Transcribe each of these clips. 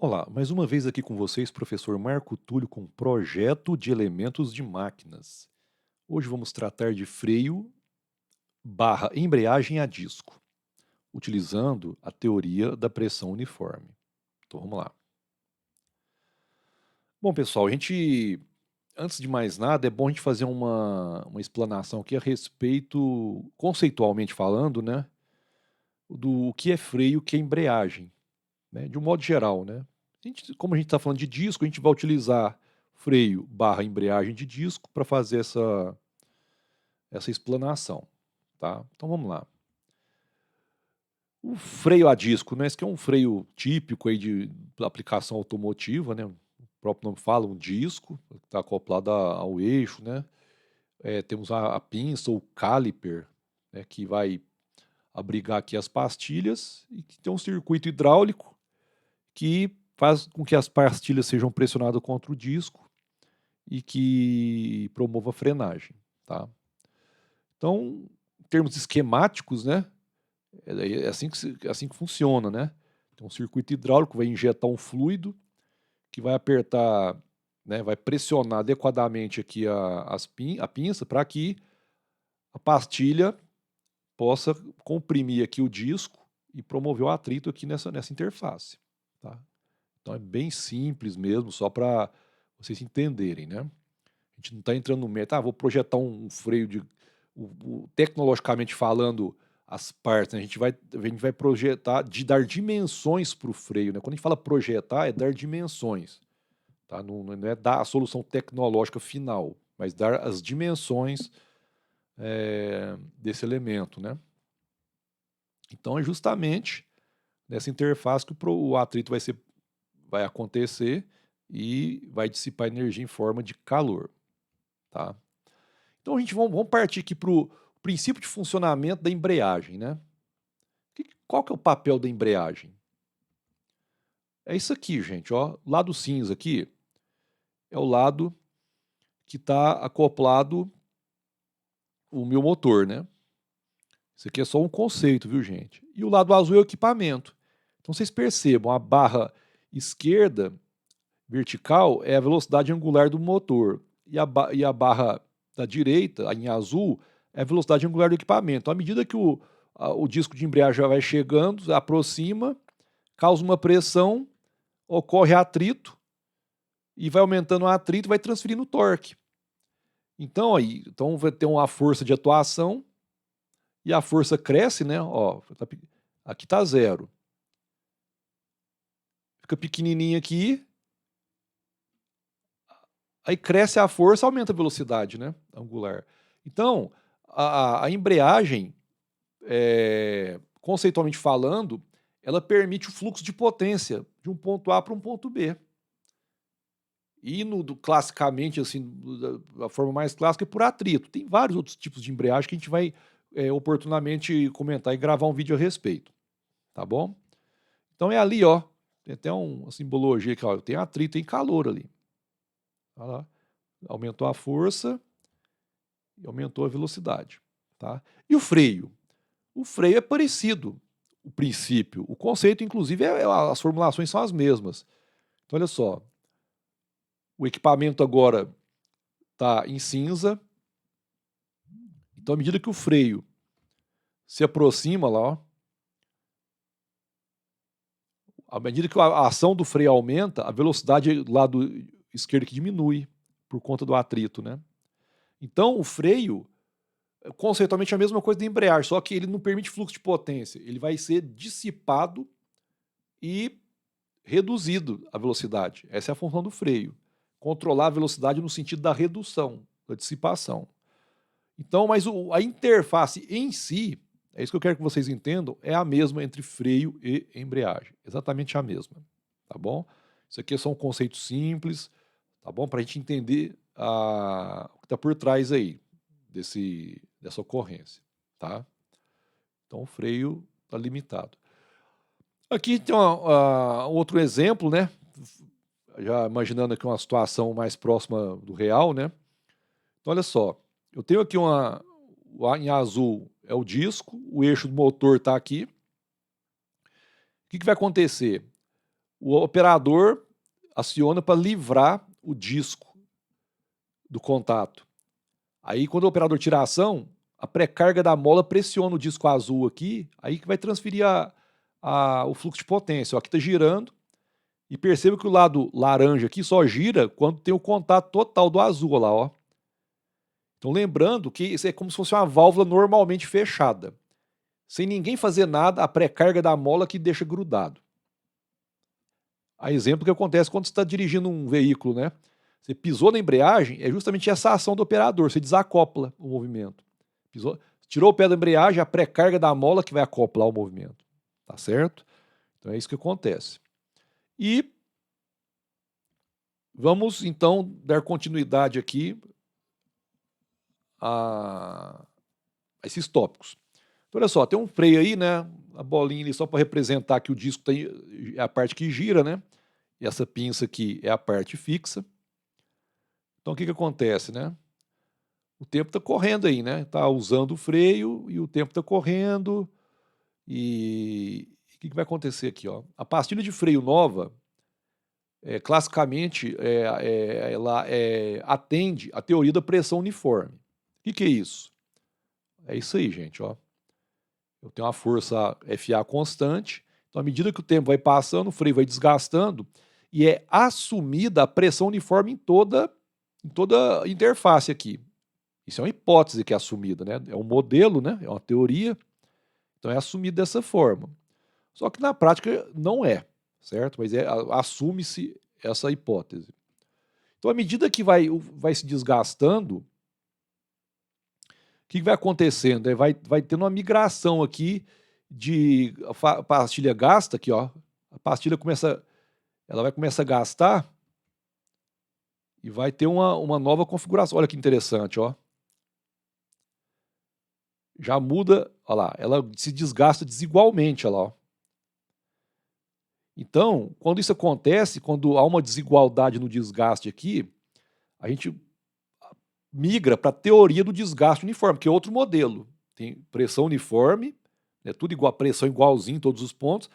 Olá, mais uma vez aqui com vocês, professor Marco Túlio, com projeto de elementos de máquinas. Hoje vamos tratar de freio barra embreagem a disco, utilizando a teoria da pressão uniforme. Então vamos lá. Bom, pessoal, antes de mais nada, é bom a gente fazer uma explanação aqui a respeito, conceitualmente falando, né, do que é freio, o que é embreagem, né, de um modo geral, né. Como a gente está falando de disco, a gente vai utilizar freio barra embreagem de disco para fazer essa explanação, tá? Então vamos lá. O freio a disco, né? Esse aqui é um freio típico aí de aplicação automotiva, né? O próprio nome fala, um disco, está acoplado ao eixo, né? Temos a pinça ou caliper, né? Que vai abrigar aqui as pastilhas e que tem um circuito hidráulico que faz com que as pastilhas sejam pressionadas contra o disco e que promova a frenagem, tá? Então, em termos esquemáticos, né, é assim que funciona, né? Tem um circuito hidráulico, vai injetar um fluido que vai apertar, né, vai pressionar adequadamente aqui a pinça para que a pastilha possa comprimir aqui o disco e promover o atrito aqui nessa interface, tá? Então é bem simples mesmo, só para vocês entenderem, né? A gente não está entrando no mérito, vou projetar um freio tecnologicamente falando, as partes, né, a gente vai projetar, de dar dimensões para o freio, né? Quando a gente fala projetar, é dar dimensões, tá? Não é dar a solução tecnológica final, mas dar as dimensões desse elemento, né? Então é justamente nessa interface que o atrito vai acontecer e vai dissipar energia em forma de calor, tá? Então vamos partir aqui para o princípio de funcionamento da embreagem, né? Qual que é o papel da embreagem? É isso aqui, gente, ó. Lado cinza aqui é o lado que está acoplado o meu motor, né? Isso aqui é só um conceito, viu, gente? E o lado azul é o equipamento. Então vocês percebam, a barra esquerda vertical é a velocidade angular do motor e a barra da direita, em azul, é a velocidade angular do equipamento. À medida que o disco de embreagem já vai chegando, aproxima, causa uma pressão, ocorre atrito e vai aumentando o atrito, vai transferindo o torque. Então vai ter uma força de atuação e a força cresce, né? Ó, aqui tá zero. Fica pequenininho aqui, aí cresce a força, aumenta a velocidade, né? Angular. Então, a embreagem, conceitualmente falando, ela permite o fluxo de potência de um ponto A para um ponto B. E classicamente, assim, da forma mais clássica, é por atrito. Tem vários outros tipos de embreagem que a gente vai oportunamente comentar e gravar um vídeo a respeito, tá bom? Então é ali, ó, tem até uma simbologia aqui, ó, tem atrito, tem calor ali. Olha lá. Aumentou a força e aumentou a velocidade, tá? E o freio? O freio é parecido, o princípio. O conceito, inclusive, as formulações são as mesmas. Então, olha só, o equipamento agora está em cinza. Então, à medida que o freio se aproxima lá, ó, à medida que a ação do freio aumenta, a velocidade do lado esquerdo que diminui por conta do atrito, né? Então, o freio, conceitualmente, é a mesma coisa da embreagem, só que ele não permite fluxo de potência. Ele vai ser dissipado e reduzido a velocidade. Essa é a função do freio. Controlar a velocidade no sentido da redução, da dissipação. Então, mas a interface em si, é isso que eu quero que vocês entendam, é a mesma entre freio e embreagem. Exatamente a mesma, tá bom? Isso aqui é só um conceito simples, tá bom? Para a gente entender o que está por trás aí dessa ocorrência, tá? Então, o freio está limitado. Aqui tem outro exemplo, né? Já imaginando aqui uma situação mais próxima do real, né? Então, olha só, eu tenho aqui em azul é o disco, o eixo do motor está aqui. O que vai acontecer? o operador aciona para livrar o disco do contato. Aí, quando o operador tira a ação, a pré-carga da mola pressiona o disco azul aqui, aí que vai transferir o fluxo de potência. Ó, aqui está girando, e perceba que o lado laranja aqui só gira quando tem o contato total do azul, ó lá, ó. Então, lembrando que isso é como se fosse uma válvula normalmente fechada. Sem ninguém fazer nada, a pré-carga da mola que deixa grudado. A exemplo que acontece quando você está dirigindo um veículo, né? Você pisou na embreagem, é justamente essa ação do operador, você desacopla o movimento. Pisou, tirou o pé da embreagem, a pré-carga da mola que vai acoplar o movimento. Tá certo? Então é isso que acontece. E vamos então dar continuidade aqui a esses tópicos. Então, olha só, tem um freio aí, né? A bolinha ali só para representar que o disco tem, é a parte que gira, né? E essa pinça aqui é a parte fixa. Então, o que acontece, né? O tempo está correndo aí, né? Está usando o freio e o tempo está correndo. E o que vai acontecer aqui, ó? A pastilha de freio nova, classicamente, ela atende à teoria da pressão uniforme. O que é isso? É isso aí, gente, ó. Eu tenho uma força FA constante, então à medida que o tempo vai passando, o freio vai desgastando e é assumida a pressão uniforme em toda a interface aqui. Isso é uma hipótese que é assumida, né? É um modelo, né? É uma teoria, então é assumido dessa forma. Só que na prática não é, certo? Mas assume-se essa hipótese. Então, à medida que vai se desgastando, o que vai acontecendo? Vai tendo uma migração aqui de a pastilha gasta aqui, ó. A pastilha ela vai começar a gastar e vai ter uma nova configuração. Olha que interessante, ó. Já muda, olha lá, ela se desgasta desigualmente, olha lá, ó. Então, quando isso acontece, quando há uma desigualdade no desgaste aqui, a gente migra para a teoria do desgaste uniforme, que é outro modelo. Tem pressão uniforme, tudo igual, pressão igualzinho em todos os pontos,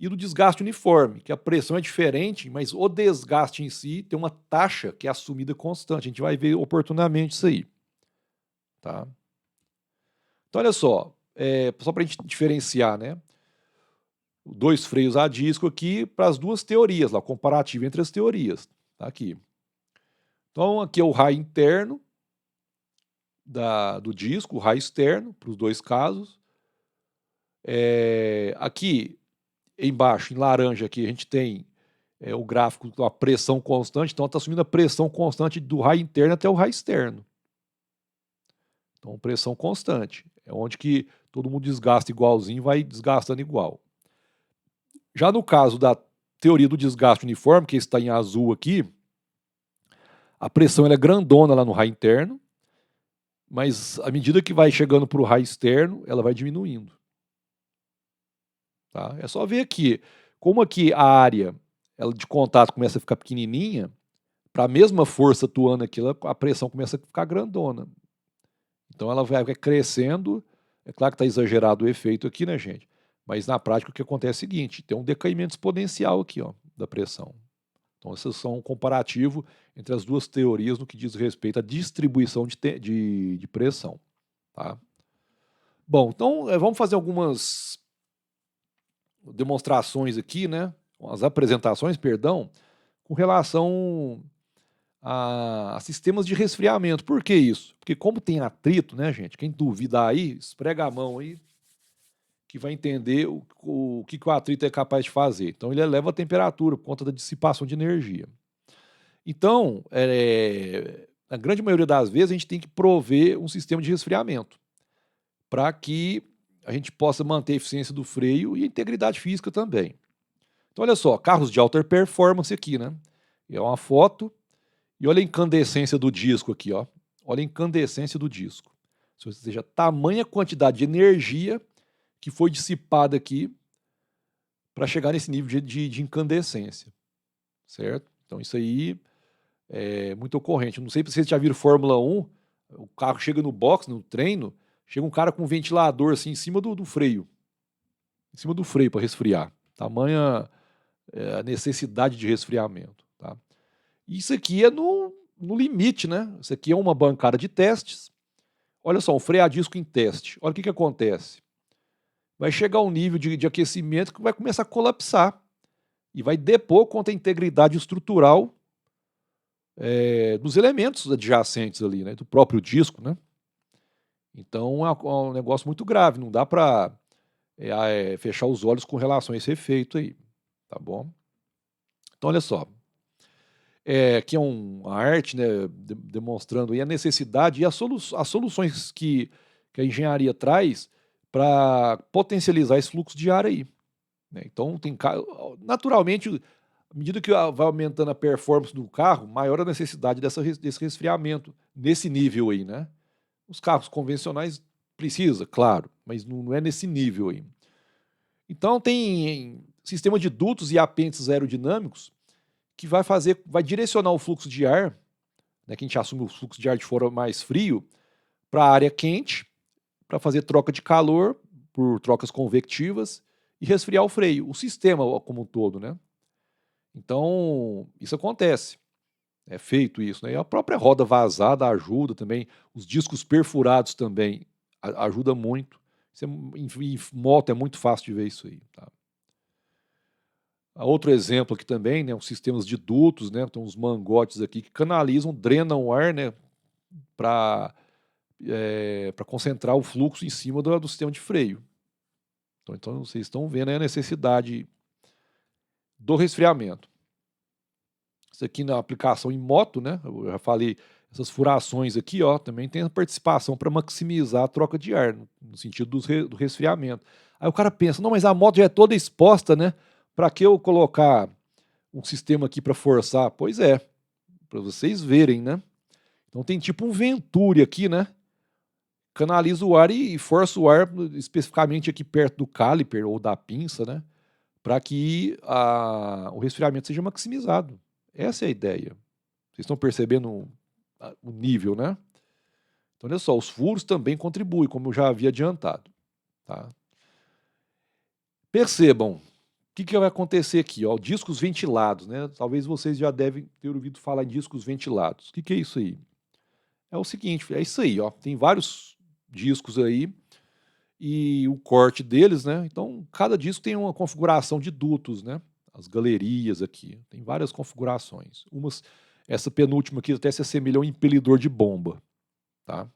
e do desgaste uniforme, que a pressão é diferente, mas o desgaste em si tem uma taxa que é assumida constante. A gente vai ver oportunamente isso aí. Tá? Então, olha só para a gente diferenciar, né? Dois freios a disco aqui para as duas teorias, lá, comparativo entre as teorias. Tá aqui. Então, aqui é o raio interno do disco, o raio externo, para os dois casos. Aqui embaixo, em laranja, aqui, a gente tem o gráfico com a pressão constante, então está assumindo a pressão constante do raio interno até o raio externo. Então, pressão constante. É onde que todo mundo desgasta igualzinho, vai desgastando igual. Já no caso da teoria do desgaste uniforme, que está em azul aqui, a pressão ela é grandona lá no raio interno, mas à medida que vai chegando para o raio externo, ela vai diminuindo. Tá? É só ver aqui, como aqui a área ela de contato começa a ficar pequenininha, para a mesma força atuando aqui, a pressão começa a ficar grandona. Então ela vai crescendo, é claro que está exagerado o efeito aqui, né, gente? Mas na prática o que acontece é o seguinte, tem um decaimento exponencial aqui, ó, da pressão. Então esses são um comparativo entre as duas teorias no que diz respeito à distribuição de pressão. Tá? Bom, então vamos fazer algumas demonstrações aqui, né? As apresentações, perdão, com relação a sistemas de resfriamento. Por que isso? Porque como tem atrito, né, gente? Quem duvidar aí, esfrega a mão aí, que vai entender o que o atrito é capaz de fazer. Então ele eleva a temperatura por conta da dissipação de energia. Então, na grande maioria das vezes, a gente tem que prover um sistema de resfriamento para que a gente possa manter a eficiência do freio e a integridade física também. Então, olha só, carros de alta performance aqui, né? É uma foto e olha a incandescência do disco aqui, ó. Olha a incandescência do disco. Ou seja, tamanha quantidade de energia que foi dissipada aqui para chegar nesse nível de incandescência, certo? Então, isso aí é muito ocorrente. Não sei se vocês já viram Fórmula 1, o carro chega no box, no treino, chega um cara com um ventilador assim em cima do freio. Em cima do freio para resfriar. Tamanha a necessidade de resfriamento. Tá? Isso aqui é no limite, né? Isso aqui é uma bancada de testes. Olha só, um freio a disco em teste. Olha o que acontece. Vai chegar um nível de aquecimento que vai começar a colapsar e vai depor contra a integridade estrutural dos elementos adjacentes ali, né? Do próprio disco, né? Então é um negócio muito grave, não dá para fechar os olhos com relação a esse efeito aí, tá bom? Então olha só, aqui é uma arte, né, demonstrando aí a necessidade e as soluções que a engenharia traz para potencializar esse fluxo de ar aí. Né? Então naturalmente, à medida que vai aumentando a performance do carro, maior a necessidade desse resfriamento nesse nível aí, né? Os carros convencionais precisa, claro, mas não é nesse nível aí. Então tem sistema de dutos e apêndices aerodinâmicos que vai direcionar o fluxo de ar, né, que a gente assume o fluxo de ar de fora mais frio, para a área quente, para fazer troca de calor por trocas convectivas e resfriar o freio, o sistema como um todo, né? Então, isso acontece. É feito isso, né? E a própria roda vazada ajuda também, os discos perfurados também ajuda muito. Em moto é muito fácil de ver isso aí, tá? Outro exemplo aqui também, né, os sistemas de dutos, né, tem uns mangotes aqui que canalizam, drenam o ar, né, para concentrar o fluxo em cima do sistema de freio. Então vocês estão vendo aí a necessidade do resfriamento. Isso aqui na aplicação em moto, né, eu já falei, essas furações aqui, ó, também tem a participação para maximizar a troca de ar, no sentido do resfriamento. Aí o cara pensa, não, mas a moto já é toda exposta, né, para que eu colocar um sistema aqui para forçar? Pois é, para vocês verem, né? Então tem tipo um Venturi aqui, né? Canaliza o ar e força o ar especificamente aqui perto do caliper ou da pinça, né? Para que o resfriamento seja maximizado. Essa é a ideia. Vocês estão percebendo o nível, né? Então, olha só, os furos também contribuem, como eu já havia adiantado. Tá? Percebam, o que vai acontecer aqui? Ó, discos ventilados, né? Talvez vocês já devem ter ouvido falar em discos ventilados. O que é isso aí? É o seguinte, é isso aí, ó. Tem vários discos aí e o corte deles, né? Então, cada disco tem uma configuração de dutos, né? As galerias aqui, tem várias configurações. Essa penúltima aqui até se assemelha a um impelidor de bomba, tá?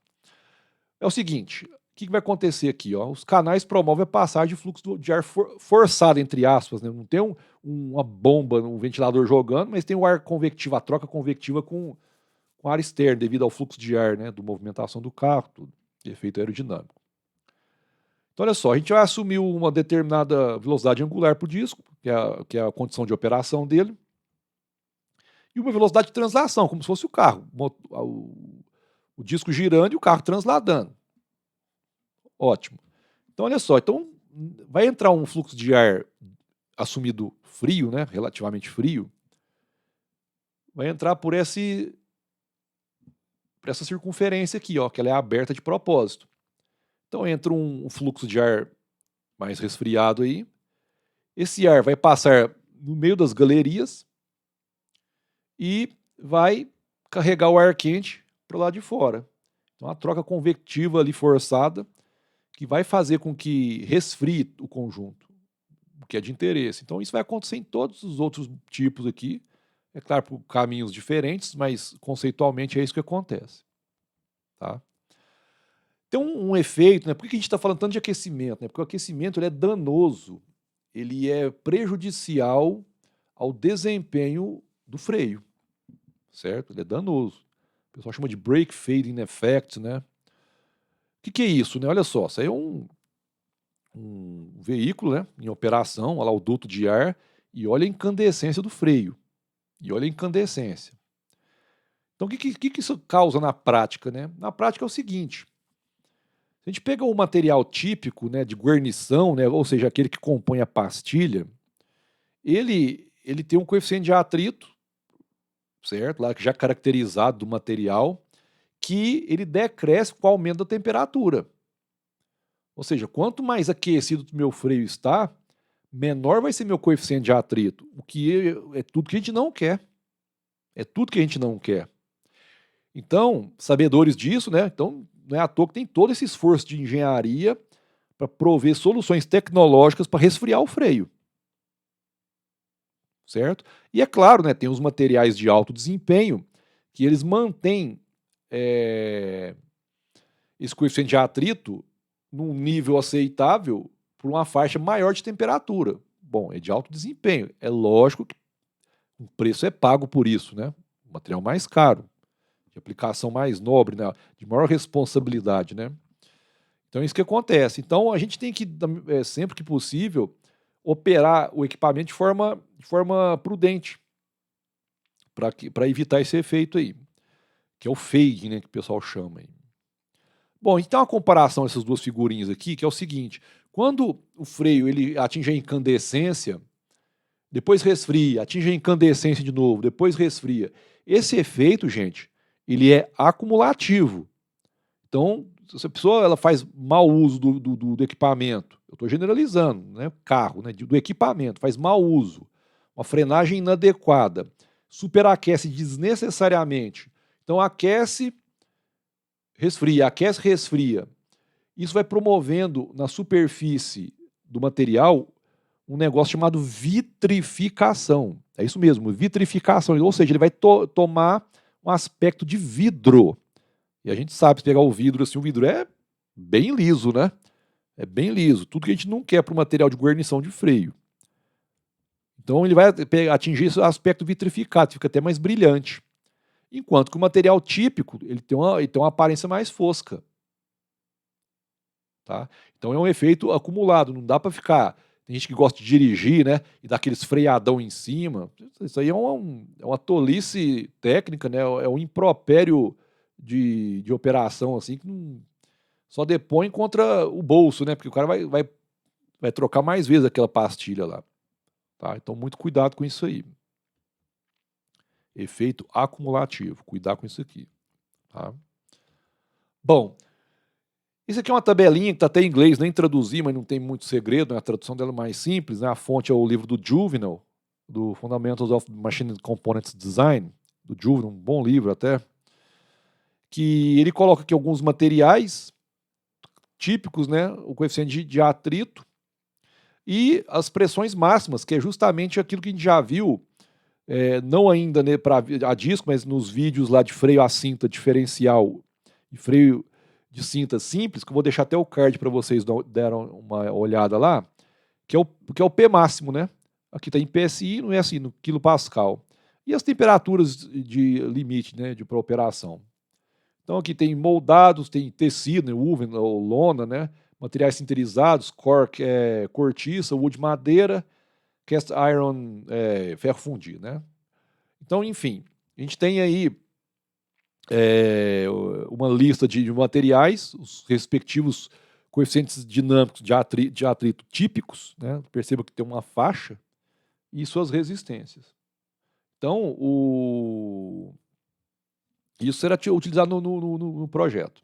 É o seguinte, o que vai acontecer aqui? Ó? Os canais promovem a passagem de fluxo de ar forçado, entre aspas. Né? Não tem uma bomba, um ventilador jogando, mas tem o ar convectivo, a troca convectiva com ar externo, devido ao fluxo de ar, né? Da movimentação do carro, tudo, efeito aerodinâmico. Então, olha só, a gente vai assumir uma determinada velocidade angular para o disco, que é a condição de operação dele, e uma velocidade de translação, como se fosse o carro, o disco girando e o carro transladando. Ótimo. Então, olha só, então vai entrar um fluxo de ar assumido frio, né, relativamente frio, vai entrar por essa circunferência aqui, ó, que ela é aberta de propósito. Então entra um fluxo de ar mais resfriado aí. Esse ar vai passar no meio das galerias e vai carregar o ar quente para o lado de fora. Então a troca convectiva ali forçada que vai fazer com que resfrie o conjunto, o que é de interesse. Então isso vai acontecer em todos os outros tipos aqui. É claro, por caminhos diferentes, mas conceitualmente é isso que acontece. Tá? Tem um efeito, né? Por que a gente está falando tanto de aquecimento? Né? Porque o aquecimento ele é danoso, ele é prejudicial ao desempenho do freio, certo? Ele é danoso. O pessoal chama de brake fading effect, né? O que é isso, né? Olha só, isso aí é um veículo, né, em operação, olha lá o duto de ar, e olha a incandescência do freio. E olha a incandescência. Então, o que isso causa na prática, né? Na prática é o seguinte: se a gente pega um material típico, né, de guarnição, né, ou seja, aquele que compõe a pastilha, ele tem um coeficiente de atrito, certo? Lá já caracterizado do material, que ele decresce com o aumento da temperatura. Ou seja, quanto mais aquecido o meu freio está, menor vai ser meu coeficiente de atrito. O que é tudo que a gente não quer. É tudo que a gente não quer. Então, sabedores disso, né? Então, não é à toa que tem todo esse esforço de engenharia para prover soluções tecnológicas para resfriar o freio. Certo? E é claro, né, tem os materiais de alto desempenho que eles mantêm esse coeficiente de atrito num nível aceitável por uma faixa maior de temperatura. Bom, é de alto desempenho. É lógico que o preço é pago por isso, né? O material mais caro, de aplicação mais nobre, né? De maior responsabilidade, né? Então é isso que acontece. Então a gente tem que, sempre que possível, operar o equipamento de forma prudente para evitar esse efeito aí, que é o fade, né, que o pessoal chama aí. Bom, então a comparação dessas duas figurinhas aqui, que é o seguinte: quando o freio ele atinge a incandescência, depois resfria, atinge a incandescência de novo, depois resfria. Esse efeito, gente, ele é acumulativo. Então, se a pessoa ela faz mau uso do equipamento, eu estou generalizando, né? Carro, né? Do equipamento, faz mau uso, uma frenagem inadequada, superaquece desnecessariamente. Então, aquece, resfria. Isso vai promovendo na superfície do material um negócio chamado vitrificação. É isso mesmo, vitrificação. Ou seja, ele vai tomar um aspecto de vidro. E a gente sabe, se pegar o vidro assim, o vidro é bem liso, né? É bem liso. Tudo que a gente não quer para o material de guarnição de freio. Então ele vai atingir esse aspecto vitrificado, fica até mais brilhante. Enquanto que o material típico, ele tem uma aparência mais fosca. Tá? Então é um efeito acumulado, não dá para ficar. Tem gente que gosta de dirigir, né? E dar aqueles freadão em cima. Isso aí é uma tolice técnica, né? É um impropério de operação, assim, que não, só depõe contra o bolso, né? Porque o cara vai trocar mais vezes aquela pastilha lá. Tá? Então, muito cuidado com isso aí. Efeito acumulativo. Cuidar com isso aqui. Tá? Bom, isso aqui é uma tabelinha que está até em inglês, nem traduzi, mas não tem muito segredo, né? A tradução dela é mais simples, né? A fonte é o livro do Juvenal, do Fundamentals of Machine Components Design, do Juvenal, um bom livro até, que ele coloca aqui alguns materiais típicos, né? O coeficiente de atrito e as pressões máximas, que é justamente aquilo que a gente já viu, não ainda, né, a disco, mas nos vídeos lá de freio a cinta diferencial e freio de cinta simples, que eu vou deixar até o card para vocês deram uma olhada lá, que é o P máximo, né? Aqui está em PSI, não é assim, no quilopascal. E as temperaturas de limite, né, para operação. Então aqui tem moldados, tem tecido, né, woven ou lona, né? Materiais sinterizados, cork, cortiça, wood madeira, cast iron, ferro fundido, né? Então, enfim, a gente tem aí uma lista de materiais, os respectivos coeficientes dinâmicos de atrito típicos, né? Perceba que tem uma faixa, e suas resistências. Então, isso será utilizado no projeto.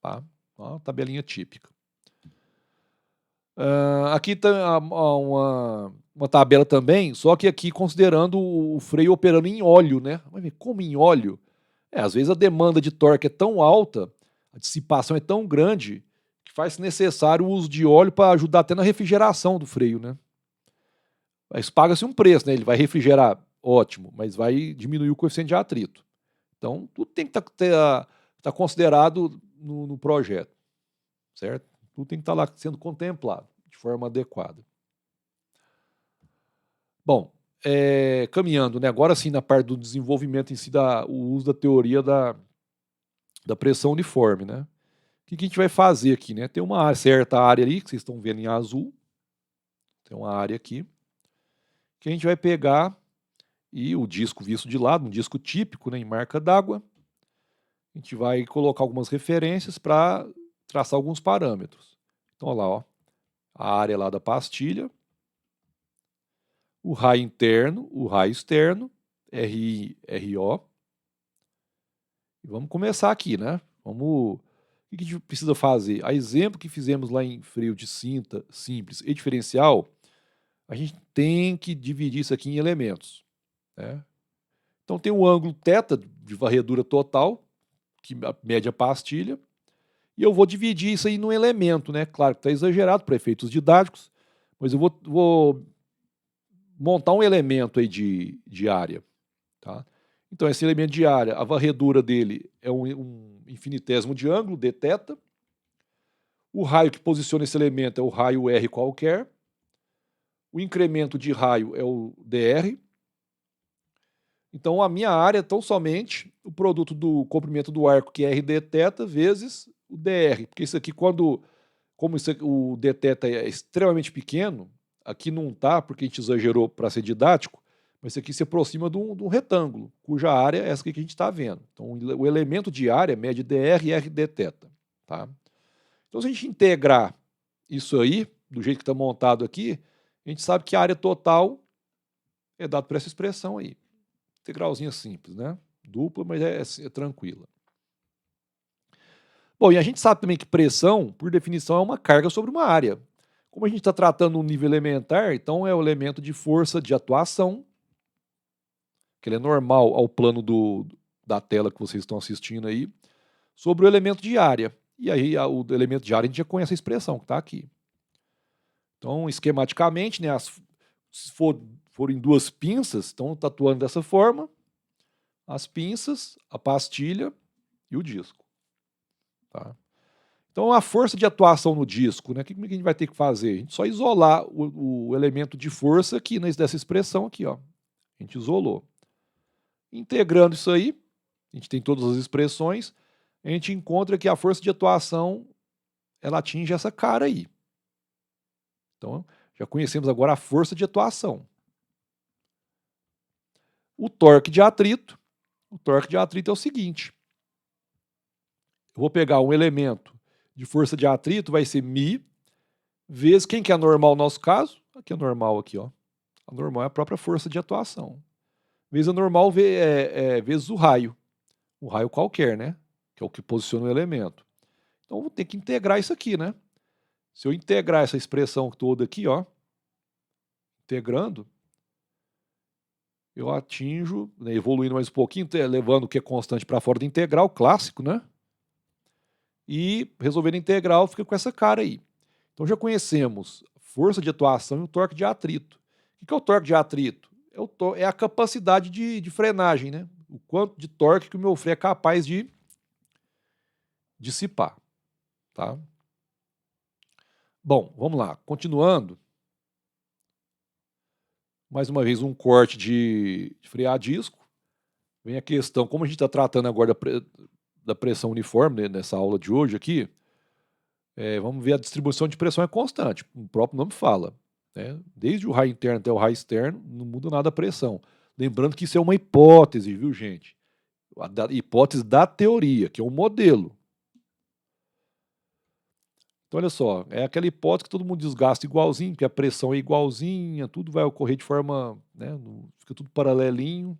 Tá? Uma tabelinha típica. Aqui está uma tabela também, só que aqui considerando o freio operando em óleo, né? Como em óleo? Às vezes a demanda de torque é tão alta, a dissipação é tão grande, que faz necessário o uso de óleo para ajudar até na refrigeração do freio, né? Mas paga-se um preço, né? Ele vai refrigerar, ótimo, mas vai diminuir o coeficiente de atrito. Então, tudo tem que tá considerado no projeto, certo? Tudo tem que estar lá sendo contemplado de forma adequada. Bom, caminhando, né? Agora sim, na parte do desenvolvimento em si, o uso da teoria da pressão uniforme, né? O que a gente vai fazer aqui, né? Tem uma certa área ali, que vocês estão vendo em azul. Tem uma área aqui, que a gente vai pegar e o disco visto de lado, um disco típico, né, em marca d'água. A gente vai colocar algumas referências para traçar alguns parâmetros. Então, olha lá, ó, a área lá da pastilha, o raio interno, o raio externo, RI, RO. E vamos começar aqui, né? O que a gente precisa fazer? A exemplo que fizemos lá em freio de cinta simples e diferencial, a gente tem que dividir isso aqui em elementos, né? Então tem um ângulo θ de varredura total, que mede a pastilha, e eu vou dividir isso aí num elemento, né? Claro que está exagerado para efeitos didáticos, mas eu vou montar um elemento aí de área, tá? Então esse elemento de área, a varredura dele é um infinitésimo de ângulo, dθ. O raio que posiciona esse elemento é o raio R qualquer. O incremento de raio é o dr. Então a minha área é tão somente o produto do comprimento do arco, que é r dθ, vezes o dr. Porque isso aqui, como isso aqui, o dθ é extremamente pequeno, aqui não está, porque a gente exagerou para ser didático, mas isso aqui se aproxima de um retângulo, cuja área é essa aqui que a gente está vendo. Então o elemento de área mede dr e r dθ. Tá? Então se a gente integrar isso aí, do jeito que está montado aqui, a gente sabe que a área total é dada por essa expressão aí. Integralzinha simples, né? Dupla, mas é tranquila. Bom, e a gente sabe também que pressão, por definição, é uma carga sobre uma área. Como a gente está tratando um nível elementar, então é o elemento de força de atuação, que ele é normal ao plano da tela que vocês estão assistindo aí, sobre o elemento de área. E aí o elemento de área a gente já conhece a expressão que está aqui. Então, esquematicamente, né, se forem duas pinças, estão atuando dessa forma, as pinças, a pastilha e o disco. Tá? Então, a força de atuação no disco, né, o que a gente vai ter que fazer? A gente só isolar o elemento de força aqui dessa expressão aqui. Ó. A gente isolou. Integrando isso aí, a gente tem todas as expressões, a gente encontra que a força de atuação ela atinge essa cara aí. Então, já conhecemos agora a força de atuação. O torque de atrito. O torque de atrito é o seguinte. Eu vou pegar um elemento de força de atrito, vai ser μ, vezes quem que é normal no nosso caso? Aqui é normal, aqui, ó. A normal é a própria força de atuação. Vezes a normal vezes o raio qualquer, né? Que é o que posiciona o elemento. Então eu vou ter que integrar isso aqui, né? Se eu integrar essa expressão toda aqui, ó, integrando, eu atinjo, né, evoluindo mais um pouquinho, levando o que é constante para fora da integral, clássico, né? E resolvendo a integral fica com essa cara aí. Então já conhecemos força de atuação e o torque de atrito. O que é o torque de atrito? É a capacidade de frenagem, né? O quanto de torque que o meu freio é capaz de dissipar. Tá? Bom, vamos lá. Continuando. Mais uma vez um corte de frear disco. Vem a questão, como a gente está tratando agora da pressão uniforme, né, nessa aula de hoje aqui, vamos ver a distribuição de pressão é constante, o próprio nome fala. Né? Desde o raio interno até o raio externo, não muda nada a pressão. Lembrando que isso é uma hipótese, viu, gente? A hipótese da teoria, que é um modelo. Então, olha só, é aquela hipótese que todo mundo desgasta igualzinho, que a pressão é igualzinha, tudo vai ocorrer de forma, né, fica tudo paralelinho.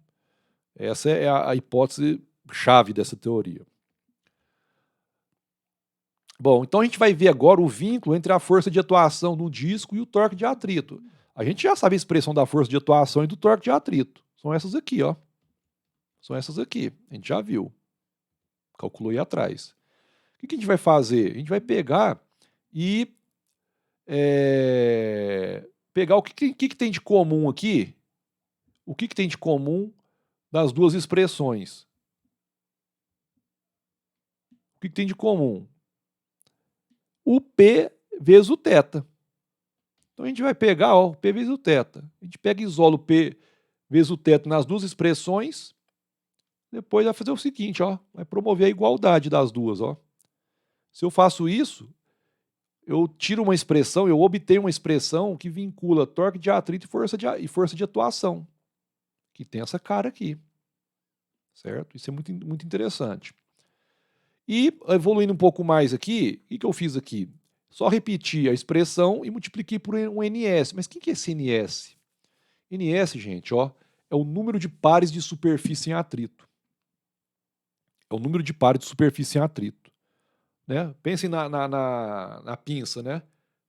Essa é a hipótese chave dessa teoria. Bom, então a gente vai ver agora o vínculo entre a força de atuação no disco e o torque de atrito. A gente já sabe a expressão da força de atuação e do torque de atrito. São essas aqui, ó. São essas aqui. A gente já viu. Calculou aí atrás. O que a gente vai fazer? A gente vai pegar e pegar o que tem de comum aqui. O que tem de comum das duas expressões? O que tem de comum? O P vezes o θ. Então a gente vai pegar ó, o P vezes o θ. A gente pega e isola o P vezes o θ nas duas expressões. Depois vai fazer o seguinte, ó, vai promover a igualdade das duas. Ó. Se eu faço isso, eu tiro uma expressão, eu obtenho uma expressão que vincula torque de atrito e força de atuação, que tem essa cara aqui. Certo? Isso é muito, muito interessante. E, evoluindo um pouco mais aqui, o que eu fiz aqui? Só repeti a expressão e multipliquei por um NS. Mas o que é esse NS? NS, gente, ó, é o número de pares de superfície em atrito. É o número de pares de superfície em atrito. Né? Pensem na pinça, né?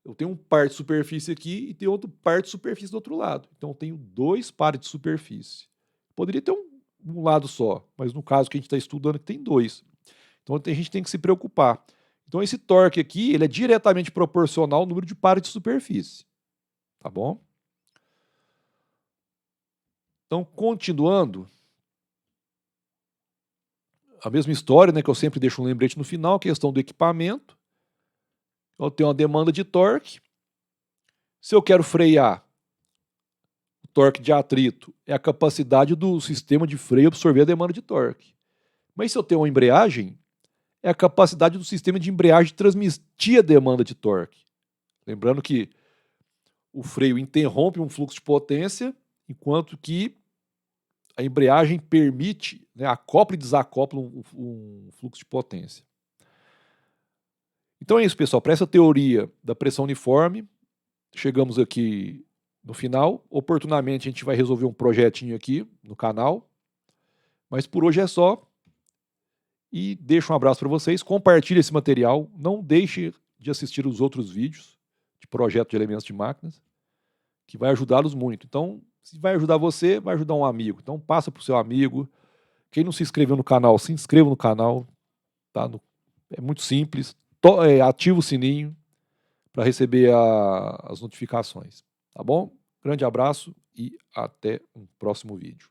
Eu tenho um par de superfície aqui e tem outro par de superfície do outro lado. Então eu tenho 2 pares de superfície. Poderia ter um lado só, mas no caso que a gente está estudando tem 2. Então a gente tem que se preocupar. Então esse torque aqui ele é diretamente proporcional ao número de pares de superfície. Tá bom? Então, continuando, a mesma história, né, que eu sempre deixo um lembrete no final, questão do equipamento. Eu tenho uma demanda de torque. Se eu quero frear, o torque de atrito é a capacidade do sistema de freio absorver a demanda de torque. Mas se eu tenho uma embreagem, é a capacidade do sistema de embreagem transmitir a demanda de torque. Lembrando que o freio interrompe um fluxo de potência, enquanto que a embreagem permite, né, acopla e desacopla um fluxo de potência. Então é isso, pessoal. Para essa teoria da pressão uniforme, chegamos aqui no final. Oportunamente a gente vai resolver um projetinho aqui no canal. Mas por hoje é só. E deixo um abraço para vocês. Compartilhe esse material. Não deixe de assistir os outros vídeos de projeto de elementos de máquinas, que vai ajudá-los muito. Então, se vai ajudar você, vai ajudar um amigo. Então passa para o seu amigo. Quem não se inscreveu no canal, se inscreva no canal. Tá? É muito simples. Ativa o sininho para receber as notificações. Tá bom? Grande abraço e até um próximo vídeo.